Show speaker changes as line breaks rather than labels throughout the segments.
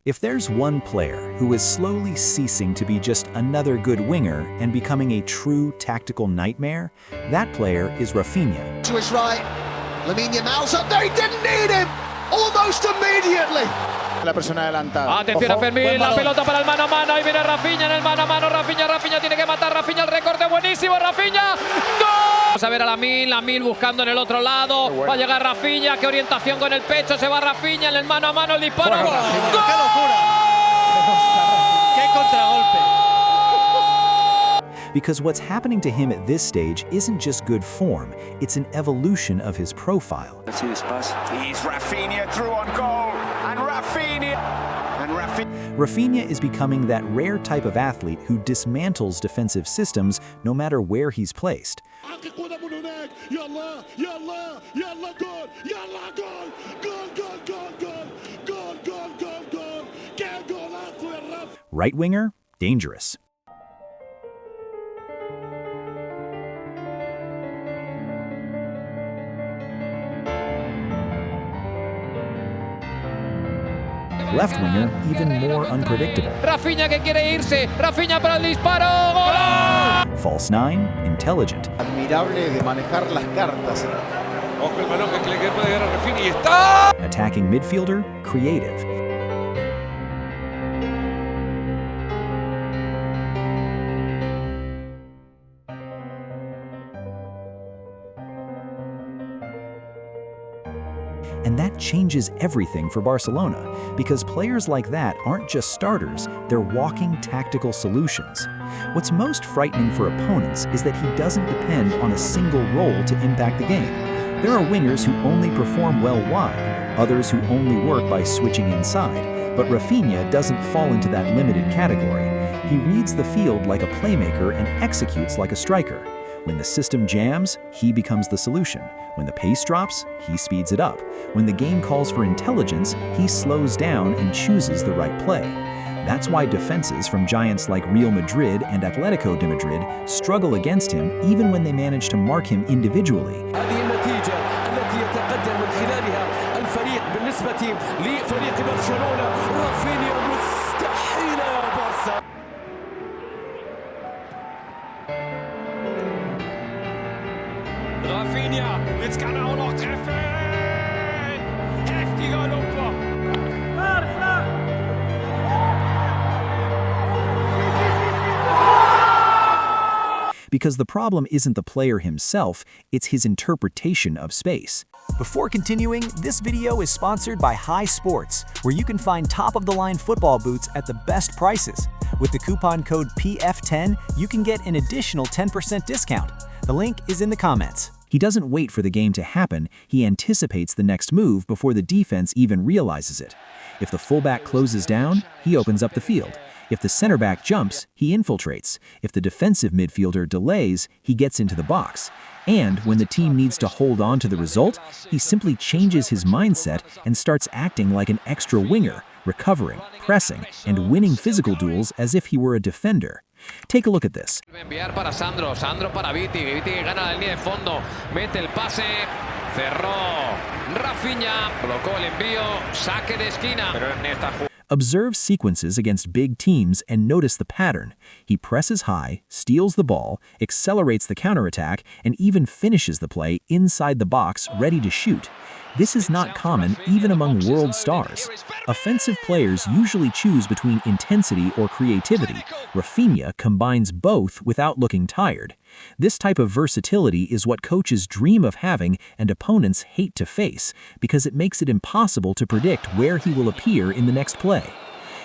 If there's one player who is slowly ceasing to be just another good winger and becoming a true tactical nightmare, that player is Raphinha.
To his right, Lamine Yamal's up there, he didn't need him! Almost immediately!
La persona adelantada.
Atención a Fermín, la pelota para el mano a mano, ahí viene Raphinha en el mano a mano, Raphinha tiene que matar, Raphinha el recorte buenísimo, Raphinha, ¡gol! Vamos a ver a Lamine buscando en el otro lado, va a llegar Raphinha, qué orientación con el pecho, se va Raphinha en el mano a mano, el disparo, ¡gol!
¡Qué locura!
¡Qué contragolpe!
Because what's happening to him at this stage isn't just good form, it's an evolution of his profile.
Let's see this pass. He's Raphinha through on goal, and Raphinha.
Raphinha is becoming that rare type of athlete who dismantles defensive systems no matter where he's placed. Right winger, dangerous. Left winger, even more unpredictable.
Raphinha que quiere irse, Raphinha para el disparo, ¡gol!
False nine, intelligent.
Admirable de manejar las cartas.
Ojo el balón que le puede llegar a Raphinha y está.
Attacking midfielder, creative. And that changes everything for Barcelona, because players like that aren't just starters, they're walking tactical solutions. What's most frightening for opponents is that he doesn't depend on a single role to impact the game. There are wingers who only perform well wide, others who only work by switching inside, but Raphinha doesn't fall into that limited category. He reads the field like a playmaker and executes like a striker. When the system jams, he becomes the solution. When the pace drops, he speeds it up. When the game calls for intelligence, he slows down and chooses the right play. That's why defenses from giants like Real Madrid and Atletico de Madrid struggle against him even when they manage to mark him individually.
هذه النتيجة التي يتقدم من خلالها الفريق بالنسبة لفريق برشلونة. رافينيا مستحيل يا بارسا.
Raphinha, jetzt kann er auch noch treffen. Heftiger Lupfer.
Because the problem isn't the player himself, it's his interpretation of space. Before continuing, this video is sponsored by High Sports, where you can find top-of-the-line football boots at the best prices. With the coupon code PF10, you can get an additional 10% discount. The link is in the comments. He doesn't wait for the game to happen, he anticipates the next move before the defense even realizes it. If the fullback closes down, he opens up the field. If the center back jumps, he infiltrates. If the defensive midfielder delays, he gets into the box. And when the team needs to hold on to the result, he simply changes his mindset and starts acting like an extra winger, recovering, pressing, and winning physical duels as if he were a defender. Take a look at this.
Enviar para Sandro para Viti que gana la línea de fondo, mete el pase, cerró Raphinha, colocó el envío, saque de esquina. Pero en esta
Observe sequences against big teams and notice the pattern. He presses high, steals the ball, accelerates the counterattack, and even finishes the play inside the box ready to shoot. This is not common even among world stars. Offensive players usually choose between intensity or creativity. Raphinha combines both without looking tired. This type of versatility is what coaches dream of having and opponents hate to face, because it makes it impossible to predict where he will appear in the next play.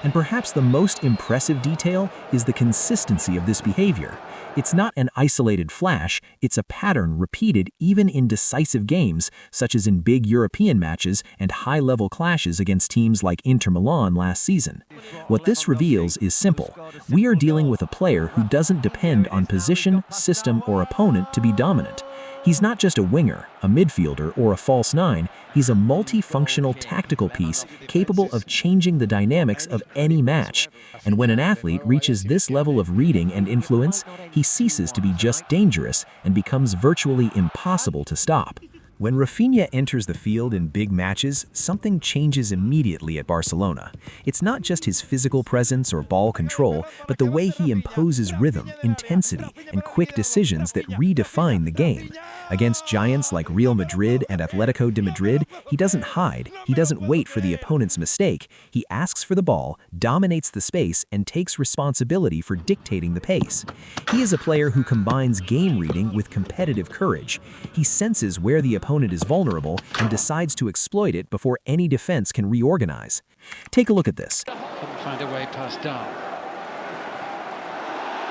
And perhaps the most impressive detail is the consistency of this behavior. It's not an isolated flash, it's a pattern repeated even in decisive games, such as in big European matches and high-level clashes against teams like Inter Milan last season. What this reveals is simple. We are dealing with a player who doesn't depend on position, system, or opponent to be dominant. He's not just a winger, a midfielder, or a false nine. He's a multifunctional tactical piece capable of changing the dynamics of any match. And when an athlete reaches this level of reading and influence, he ceases to be just dangerous and becomes virtually impossible to stop. When Raphinha enters the field in big matches, something changes immediately at Barcelona. It's not just his physical presence or ball control, but the way he imposes rhythm, intensity, and quick decisions that redefine the game. Against giants like Real Madrid and Atletico de Madrid, he doesn't hide, he doesn't wait for the opponent's mistake. He asks for the ball, dominates the space, and takes responsibility for dictating the pace. He is a player who combines game reading with competitive courage. He senses where the opponent is vulnerable and decides to exploit it before any defense can reorganize. Take a look at this.
Couldn't find a way past Dahl.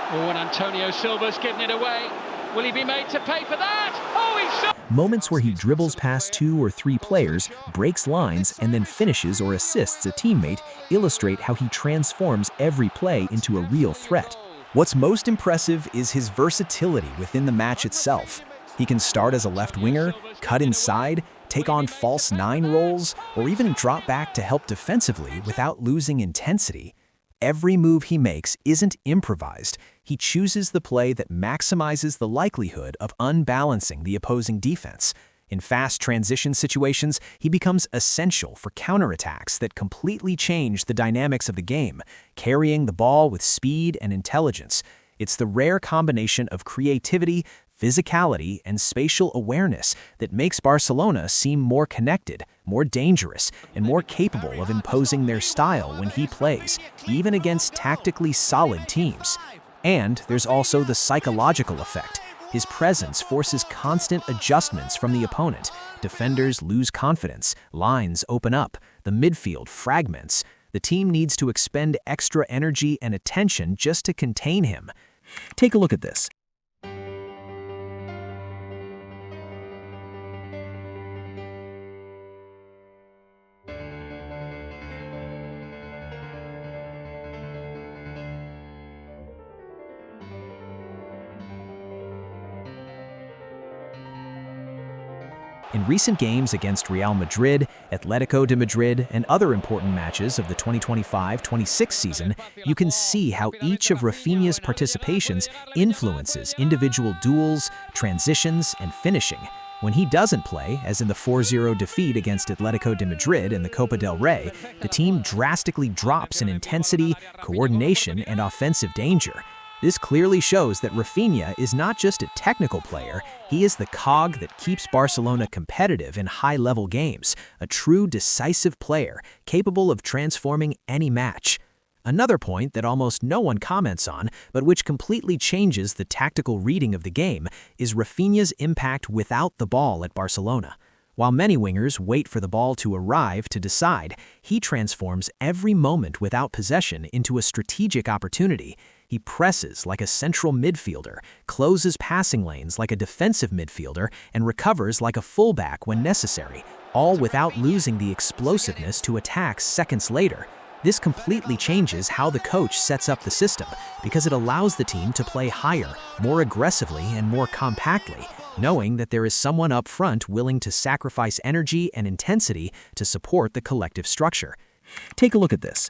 Oh, and Antonio Silva's given it away. Will he be made to pay for that? Oh, he's shot!
Moments where he dribbles past 2 or 3 players, breaks lines, and then finishes or assists a teammate illustrate how he transforms every play into a real threat.
What's most impressive is his versatility within the match itself. He can start as a left winger, cut inside, take on false 9 roles, or even drop back to help defensively without losing intensity. Every move he makes isn't improvised. He chooses the play that maximizes the likelihood of unbalancing the opposing defense. In fast transition situations, he becomes essential for counterattacks that completely change the dynamics of the game, carrying the ball with speed and intelligence. It's the rare combination of creativity, physicality, and spatial awareness that makes Barcelona seem more connected, more dangerous, and more capable of imposing their style when he plays, even against tactically solid teams. And there's also the psychological effect. His presence forces constant adjustments from the opponent. Defenders lose confidence, lines open up, the midfield fragments. The team needs to expend extra energy and attention just to contain him.
Take a look at this. In recent games against Real Madrid, Atletico de Madrid, and other important matches of the 2025-26 season, you can see how each of Raphinha's participations influences individual duels, transitions, and finishing. When he doesn't play, as in the 4-0 defeat against Atletico de Madrid in the Copa del Rey, the team drastically drops in intensity, coordination, and offensive danger. This clearly shows that Raphinha is not just a technical player, he is the cog that keeps Barcelona competitive in high-level games, a true decisive player capable of transforming any match. Another point that almost no one comments on, but which completely changes the tactical reading of the game, is Raphinha's impact without the ball at Barcelona. While many wingers wait for the ball to arrive to decide, he transforms every moment without possession into a strategic opportunity. He presses like a central midfielder, closes passing lanes like a defensive midfielder, and recovers like a fullback when necessary, all without losing the explosiveness to attacks seconds later. This completely changes how the coach sets up the system, because it allows the team to play higher, more aggressively, and more compactly, knowing that there is someone up front willing to sacrifice energy and intensity to support the collective structure. Take a look at this.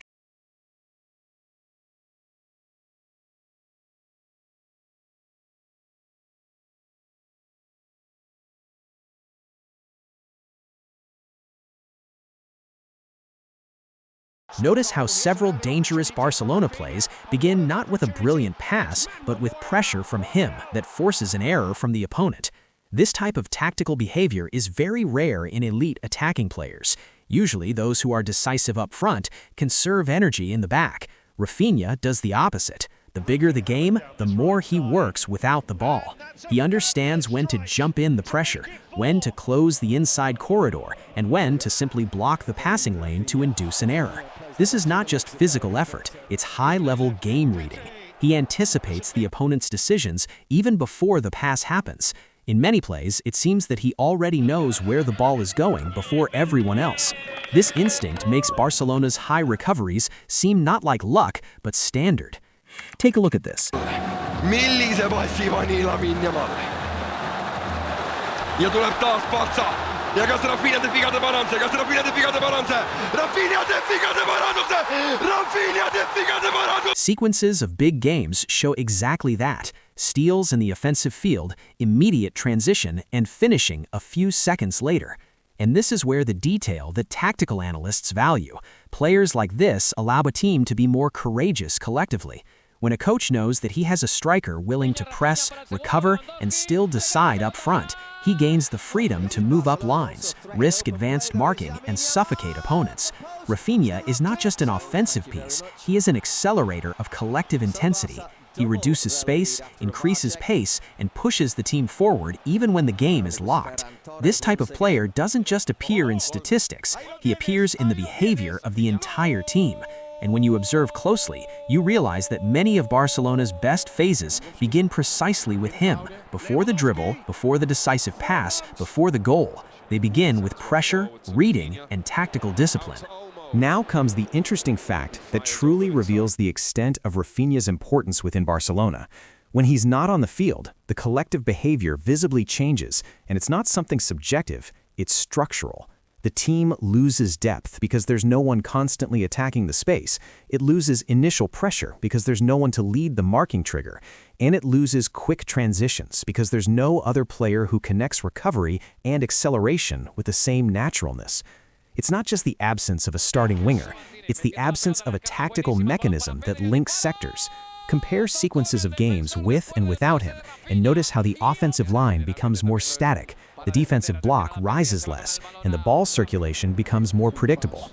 Notice how several dangerous Barcelona plays begin not with a brilliant pass, but with pressure from him that forces an error from the opponent. This type of tactical behavior is very rare in elite attacking players. Usually, those who are decisive up front conserve energy in the back. Raphinha does the opposite. The bigger the game, the more he works without the ball. He understands when to jump in the pressure, when to close the inside corridor, and when to simply block the passing lane to induce an error. This is not just physical effort, it's high-level game reading. He anticipates the opponent's decisions even before the pass happens. In many plays, it seems that he already knows where the ball is going before everyone else. This instinct makes Barcelona's high recoveries seem not like luck, but standard. Take a look at this.
Millise passi pani Lamine Yamal. Ja tuleb taas Barca. Ja kas Raphinha teeb vigade paranduse, kas Raphinha teeb vigade paranduse, Raphinha teeb vigade paranduse, Raphinha teeb vigade paranduse!
Sequences of big games show exactly that.
steals in the offensive field, immediate transition, and finishing a few seconds later. And this is where the detail that tactical analysts value. Players like this allow a team to be more courageous collectively. When a coach knows that he has a striker willing to press, recover, and still decide up front, he gains the freedom to move up lines, risk advanced marking, and suffocate opponents. Raphinha is not just an offensive piece, he is an accelerator of collective intensity. He reduces space, increases pace, and pushes the team forward even when the game is locked. This type of player doesn't just appear in statistics, he appears in the behavior of the entire team. And when you observe closely, you realize that many of Barcelona's best phases begin precisely with him. Before the dribble, before the decisive pass, before the goal. They begin with pressure, reading, and tactical discipline. Now comes the interesting fact that truly reveals the extent of Raphinha's importance within Barcelona. When he's not on the field, the collective behavior visibly changes, and it's not something subjective, it's structural. The team loses depth because there's no one constantly attacking the space. It loses initial pressure because there's no one to lead the marking trigger. And it loses quick transitions because there's no other player who connects recovery and acceleration with the same naturalness. It's not just the absence of a starting winger, it's the absence of a tactical mechanism that links sectors. Compare sequences of games with and without him, and notice how the offensive line becomes more static, the defensive block rises less, and the ball circulation becomes more predictable.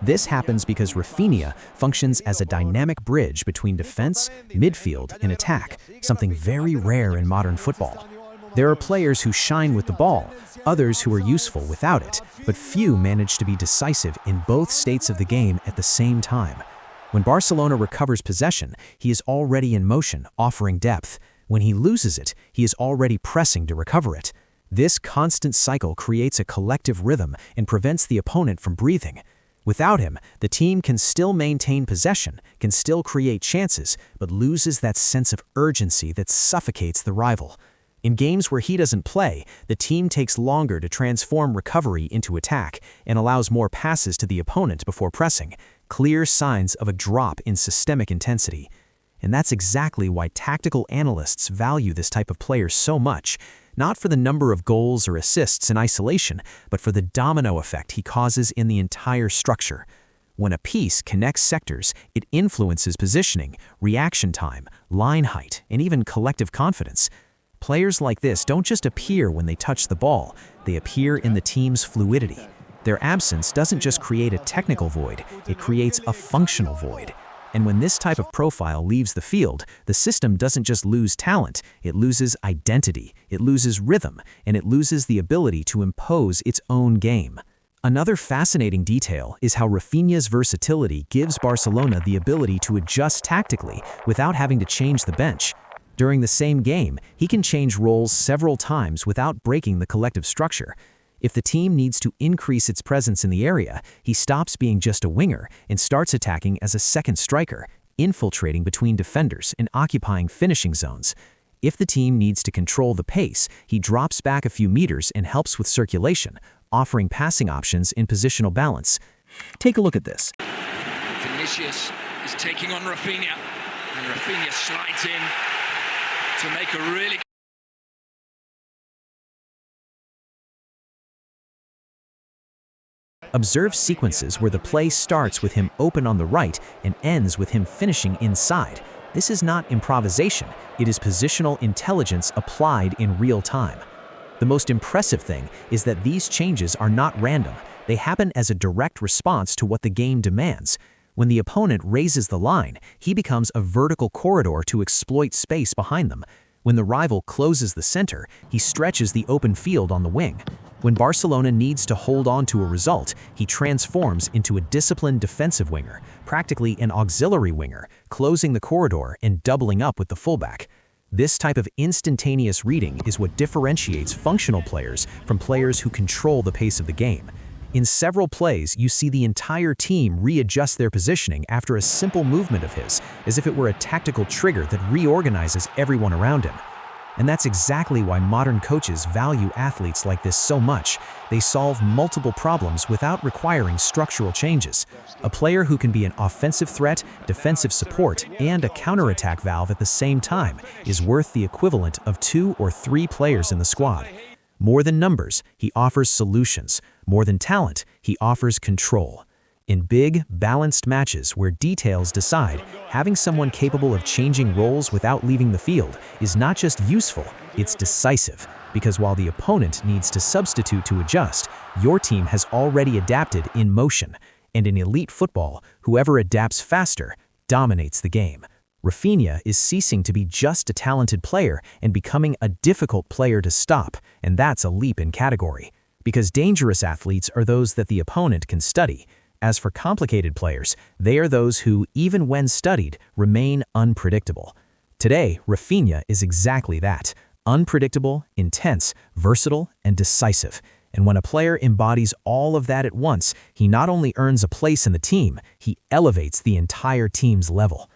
This happens because Raphinha functions as a dynamic bridge between defense, midfield, and attack, something very rare in modern football. There are players who shine with the ball, others who are useful without it, but few manage to be decisive in both states of the game at the same time. When Barcelona recovers possession, he is already in motion, offering depth. When he loses it, he is already pressing to recover it. This constant cycle creates a collective rhythm and prevents the opponent from breathing. Without him, the team can still maintain possession, can still create chances, but loses that sense of urgency that suffocates the rival. In games where he doesn't play, the team takes longer to transform recovery into attack and allows more passes to the opponent before pressing, clear signs of a drop in systemic intensity. And that's exactly why tactical analysts value this type of player so much, not for the number of goals or assists in isolation, but for the domino effect he causes in the entire structure. When a piece connects sectors, it influences positioning, reaction time, line height, and even collective confidence. Players like this don't just appear when they touch the ball, they appear in the team's fluidity. Their absence doesn't just create a technical void, it creates a functional void. And when this type of profile leaves the field, the system doesn't just lose talent, it loses identity, it loses rhythm, and it loses the ability to impose its own game. Another fascinating detail is how Raphinha's versatility gives Barcelona the ability to adjust tactically without having to change the bench. During the same game, he can change roles several times without breaking the collective structure. If the team needs to increase its presence in the area, he stops being just a winger and starts attacking as a second striker, infiltrating between defenders and occupying finishing zones. If the team needs to control the pace, he drops back a few meters and helps with circulation, offering passing options in positional balance.
Take a look at this.
Vinicius is taking on Raphinha, and Raphinha slides in to make a really
Observe sequences where the play starts with him open on the right and ends with him finishing inside. This is not improvisation, it is positional intelligence applied in real time. The most impressive thing is that these changes are not random, they happen as a direct response to what the game demands. When the opponent raises the line, he becomes a vertical corridor to exploit space behind them. When the rival closes the center, he stretches the open field on the wing. When Barcelona needs to hold on to a result, he transforms into a disciplined defensive winger, practically an auxiliary winger, closing the corridor and doubling up with the fullback. This type of instantaneous reading is what differentiates functional players from players who control the pace of the game. In several plays, you see the entire team readjust their positioning after a simple movement of his, as if it were a tactical trigger that reorganizes everyone around him. And that's exactly why modern coaches value athletes like this so much. They solve multiple problems without requiring structural changes. A player who can be an offensive threat, defensive support, and a counterattack valve at the same time is worth the equivalent of 2 or 3 players in the squad. More than numbers, he offers solutions. More than talent, he offers control. In big, balanced matches where details decide, having someone capable of changing roles without leaving the field is not just useful, it's decisive. Because while the opponent needs to substitute to adjust, your team has already adapted in motion. And in elite football, whoever adapts faster dominates the game. Raphinha is ceasing to be just a talented player and becoming a difficult player to stop, and that's a leap in category. Because dangerous athletes are those that the opponent can study. As for complicated players, they are those who, even when studied, remain unpredictable. Today, Raphinha is exactly that. Unpredictable, intense, versatile, and decisive. And when a player embodies all of that at once, he not only earns a place in the team, he elevates the entire team's level.